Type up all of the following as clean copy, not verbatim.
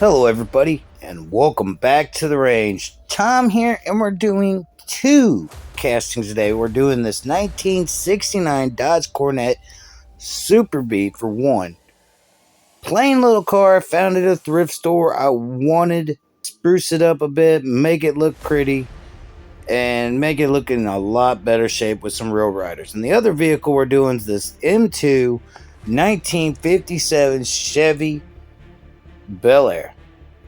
Hello, everybody, and welcome back to the range. Tom here, and we're doing two castings today. We're doing this 1969 Dodge Coronet Super Beat for one. Plain little car, found it at a thrift store. I wanted to spruce it up a bit, make it look pretty, and make it look in a lot better shape with some real riders. And the other vehicle we're doing is this M2 1957 Chevy Bel Air.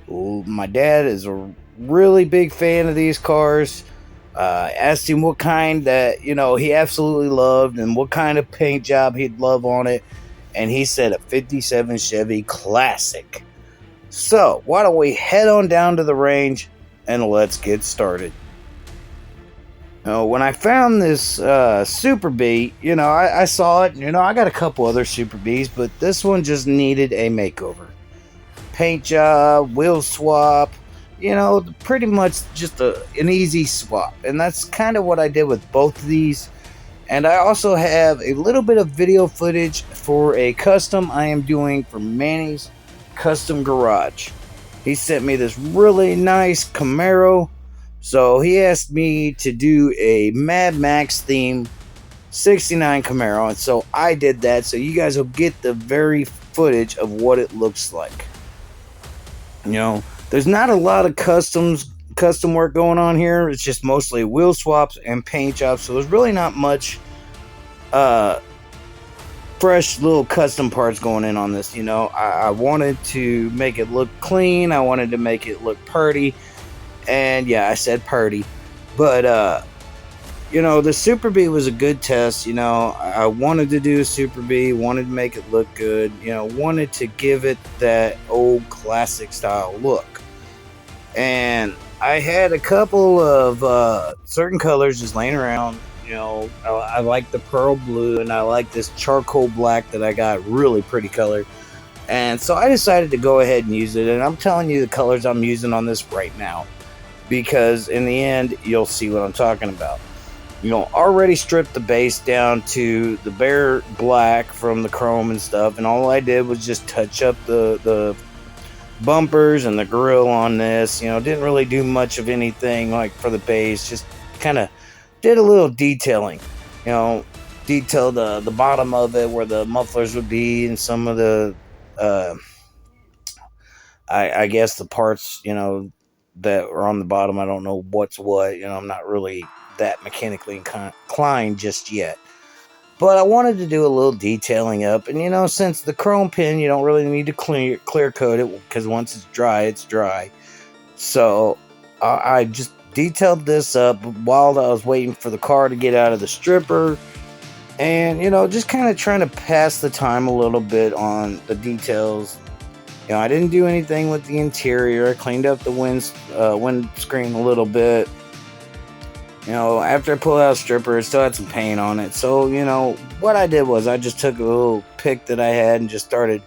My dad is a really big fan of these cars. Asked him what kind that, he absolutely loved and what kind of paint job he'd love on it. And he said a 57 Chevy Classic. So, why don't we head on down to the range and let's get started. Now, when I found this Super Bee, I saw it. I got a couple other Super Bees, but this one just needed a makeover. Paint job, wheel swap, pretty much just an easy swap. And that's kind of what I did with both of these. And I also have a little bit of video footage for a custom I am doing for Manny's Custom Garage. He sent me this really nice Camaro. So he asked me to do a Mad Max theme 69 Camaro. And so I did that. So you guys will get the very footage of what it looks like. There's not a lot of custom work going on here. It's just mostly wheel swaps and paint jobs. So there's really not much fresh little custom parts going in on this. I wanted to make it look clean. I wanted to make it look purty. And yeah, I said purty. But, the Super Bee was a good test. I wanted to do a Super Bee, wanted to make it look good, wanted to give it that old classic style look. And I had a couple of certain colors just laying around. I like the pearl blue and I like this charcoal black that I got, really pretty color. And so I decided to go ahead and use it. And I'm telling you the colors I'm using on this right now, because in the end, you'll see what I'm talking about. Already stripped the base down to the bare black from the chrome and stuff, and all I did was just touch up the bumpers and the grill on this. Didn't really do much of anything like for the base, just kind of did a little detailing. Detailed the bottom of it where the mufflers would be, and some of the I guess the parts that are on the bottom. I don't know what's what. I'm not really that mechanically inclined just yet, but I wanted to do a little detailing up. And since the chrome pin, you don't really need to clear coat it, because once it's dry. So I just detailed this up while I was waiting for the car to get out of the stripper, and just kind of trying to pass the time a little bit on the details. I didn't do anything with the interior. I cleaned up the windscreen a little bit. After I pulled out a stripper, it still had some paint on it. So, what I did was I just took a little pick that I had and just started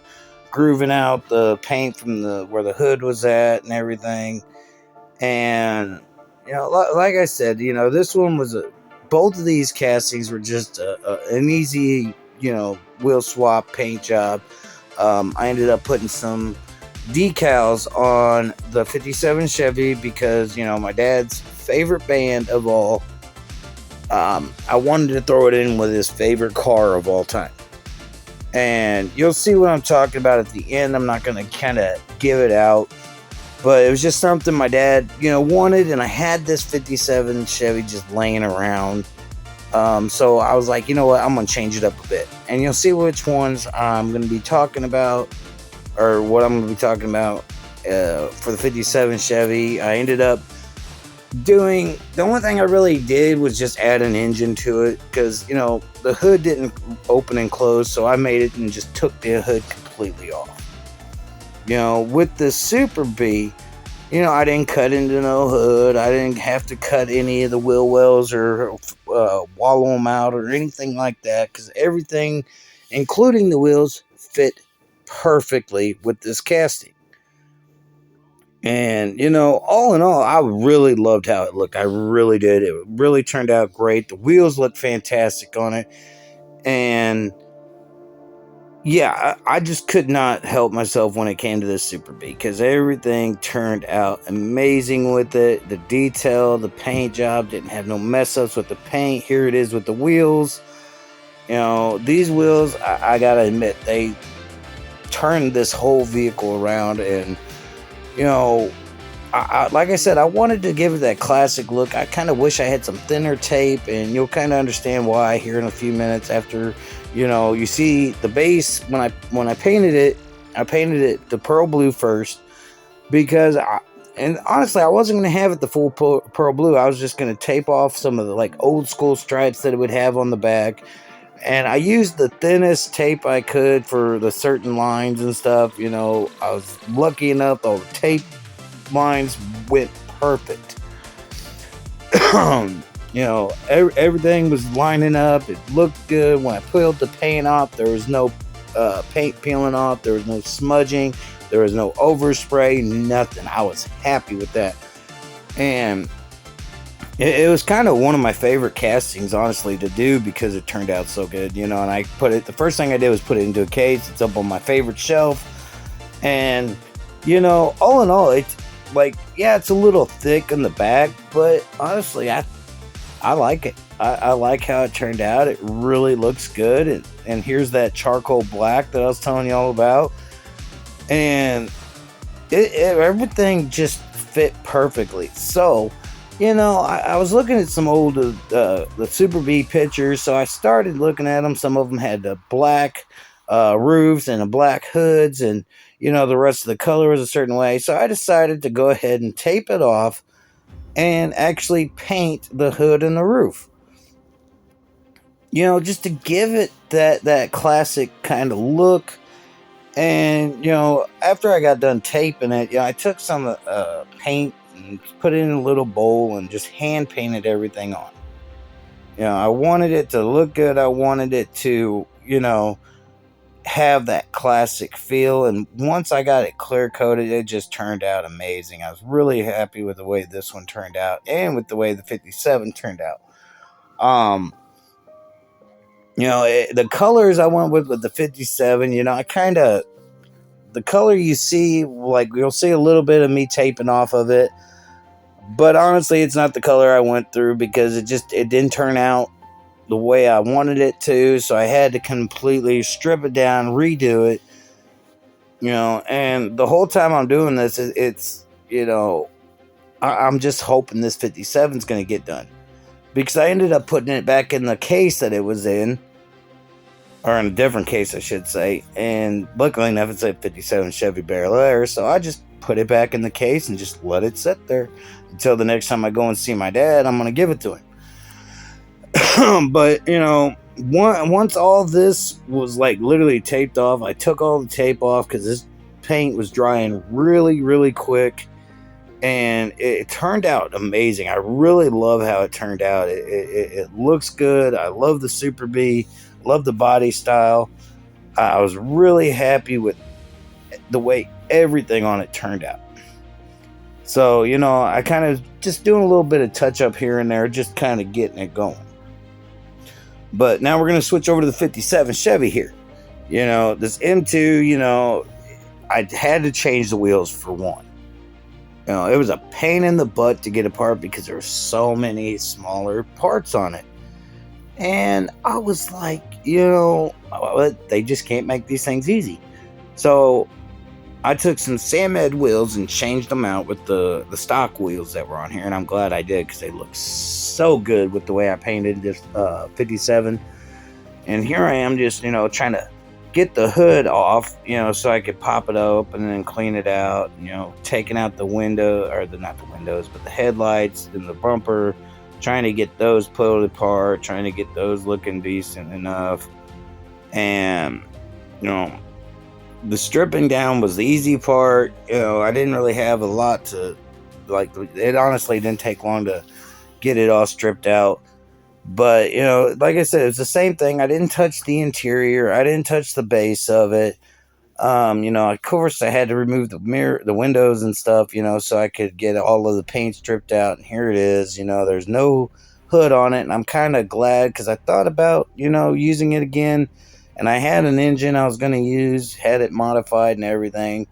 grooving out the paint from where the hood was at and everything. And, like I said, this one was both of these castings were just an easy, wheel swap paint job. I ended up putting some decals on the 57 Chevy because, my dad's favorite band of all. I wanted to throw it in with his favorite car of all time. And you'll see what I'm talking about at the end. I'm not going to kind of give it out, but it was just something my dad, wanted, and I had this 57 Chevy just laying around. So I was like, you know what, I'm going to change it up a bit. And you'll see which ones I'm going to be talking about, or what I'm going to be talking about for the 57 Chevy. I ended up doing, the only thing I really did was just add an engine to it, because, the hood didn't open and close, so I made it and just took the hood completely off. With the Super Bee, I didn't cut into no hood. I didn't have to cut any of the wheel wells or wallow them out or anything like that, because everything, including the wheels, fit perfectly with this casting. And, all in all, I really loved how it looked. I really did. It really turned out great. The wheels looked fantastic on it. And, Yeah, I just could not help myself when it came to this Super B because everything turned out amazing with it. The detail, the paint job didn't have no mess ups with the paint. Here it is with the wheels. These wheels, I gotta admit, they turned this whole vehicle around. And, you know, like I said, I wanted to give it that classic look. I kind of wish I had some thinner tape, and you'll kind of understand why here in a few minutes after, you see the base. When I painted it, I painted it the pearl blue first because and honestly, I wasn't going to have it the full pearl blue. I was just going to tape off some of the like old school stripes that it would have on the back. And I used the thinnest tape I could for the certain lines and stuff. I was lucky enough, all the tape lines went perfect. Everything was lining up. It looked good. When I peeled the paint off, there was no paint peeling off. There was no smudging. There was no overspray. Nothing. I was happy with that. And it was kind of one of my favorite castings, honestly, to do because it turned out so good. And I put it. The first thing I did was put it into a case. It's up on my favorite shelf. And all in all, it's like, yeah, it's a little thick in the back, but honestly, I like it. I like how it turned out. It really looks good. And here's that charcoal black that I was telling you all about. And everything just fit perfectly. So, I was looking at some old the Super B pictures, so I started looking at them. Some of them had the black roofs and the black hoods, and the rest of the color was a certain way. So I decided to go ahead and tape it off and actually paint the hood and the roof. Just to give it that classic kind of look. And after I got done taping it, I took some paint and put it in a little bowl and just hand painted everything on. I wanted it to look good. I wanted it to, have that classic feel. And once I got it clear coated, it just turned out amazing. I was really happy with the way this one turned out and with the way the 57 turned out. The colors I went with the 57, I kind of, the color you see, like you'll see a little bit of me taping off of it, but honestly, it's not the color I went through because it didn't turn out the way I wanted it to. So I had to completely strip it down, redo it, and the whole time I'm doing this, I'm just hoping this 57 is going to get done because I ended up putting it back in the case that it was in, or in a different case, I should say. And luckily enough, it's a 57 Chevy Barrel Air, so I just put it back in the case and just let it sit there until the next time I go and see my dad. I'm going to give it to him. But once all this was like literally taped off, I took all the tape off because this paint was drying really, really quick, and it turned out amazing. I really love how it turned out. It looks good. I love the Super B. Love the body style. I was really happy with the way everything on it turned out. So, I kind of just doing a little bit of touch up here and there, just kind of getting it going. But now we're going to switch over to the 57 Chevy here. This M2, I had to change the wheels for one. It was a pain in the butt to get apart because there were so many smaller parts on it. And I was like, they just can't make these things easy. So I took some Samed wheels and changed them out with the stock wheels that were on here. And I'm glad I did because they look so good with the way I painted this 57. And here I am just, trying to get the hood off, so I could pop it open and then clean it out. Taking out the window, or not the windows, but the headlights and the bumper. Trying to get those pulled apart, trying to get those looking decent enough. And, the stripping down was the easy part. I didn't really have a lot to, it honestly didn't take long to get it all stripped out. But, like I said, it's the same thing. I didn't touch the interior. I didn't touch the base of it. Of course I had to remove the windows and stuff, so I could get all of the paint stripped out. And here it is, there's no hood on it. And I'm kind of glad because I thought about, using it again. And I had an engine I was going to use, had it modified and everything.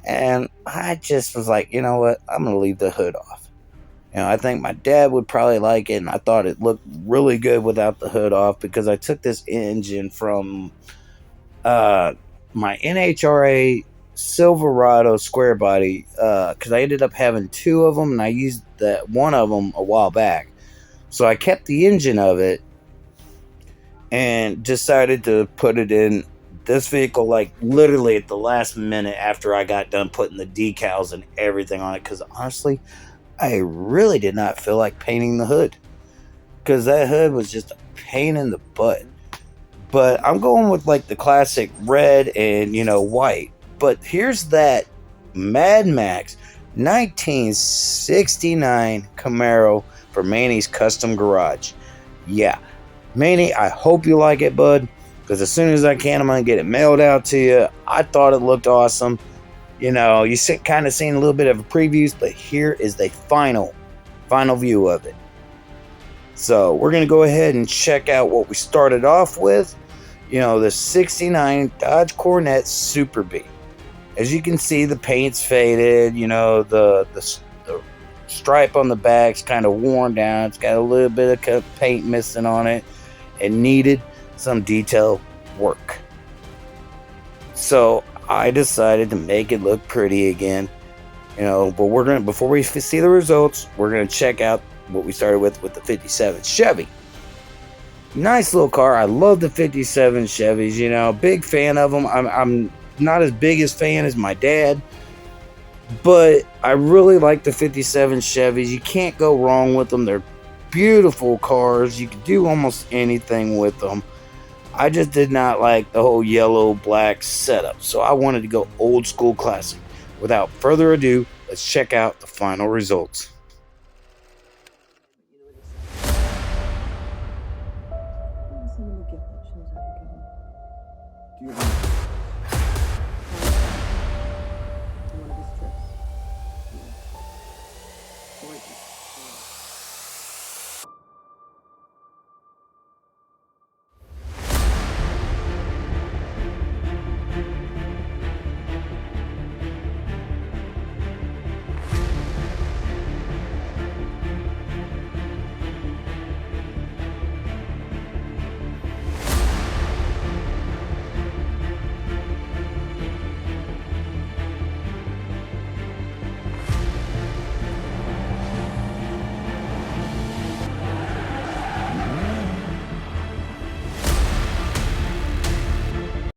And I just was like, you know what? I'm going to leave the hood off. I think my dad would probably like it, and I thought it looked really good without the hood off because I took this engine from uh, my NHRA Silverado square body because I ended up having two of them, and I used that one of them a while back. So I kept the engine of it and decided to put it in this vehicle like literally at the last minute after I got done putting the decals and everything on it because honestly I really did not feel like painting the hood because that hood was just a pain in the butt. But I'm going with like the classic red and white. But here's that Mad Max 1969 Camaro for Manny's Custom Garage. Yeah, Manny, I hope you like it, bud, because as soon as I can, I'm going to get it mailed out to you. I thought it looked awesome. You kind of seen a little bit of a previews, but here is the final view of it. So we're going to go ahead and check out what we started off with. The 69 Dodge Coronet Super B. As you can see, the paint's faded. The stripe on the back's kind of worn down. It's got a little bit of paint missing on it and needed some detail work. So I decided to make it look pretty again. But before we see the results, we're gonna check out what we started with the 57 Chevy. Nice little car. I love the 57 Chevys. Big fan of them. I'm not as big as fan as my dad, but I really like the 57 Chevys. You can't go wrong with them. They're beautiful cars. You can do almost anything with them. I just did not like the whole yellow black setup, so I wanted to go old school classic. Without further ado, let's check out the final results. Do you have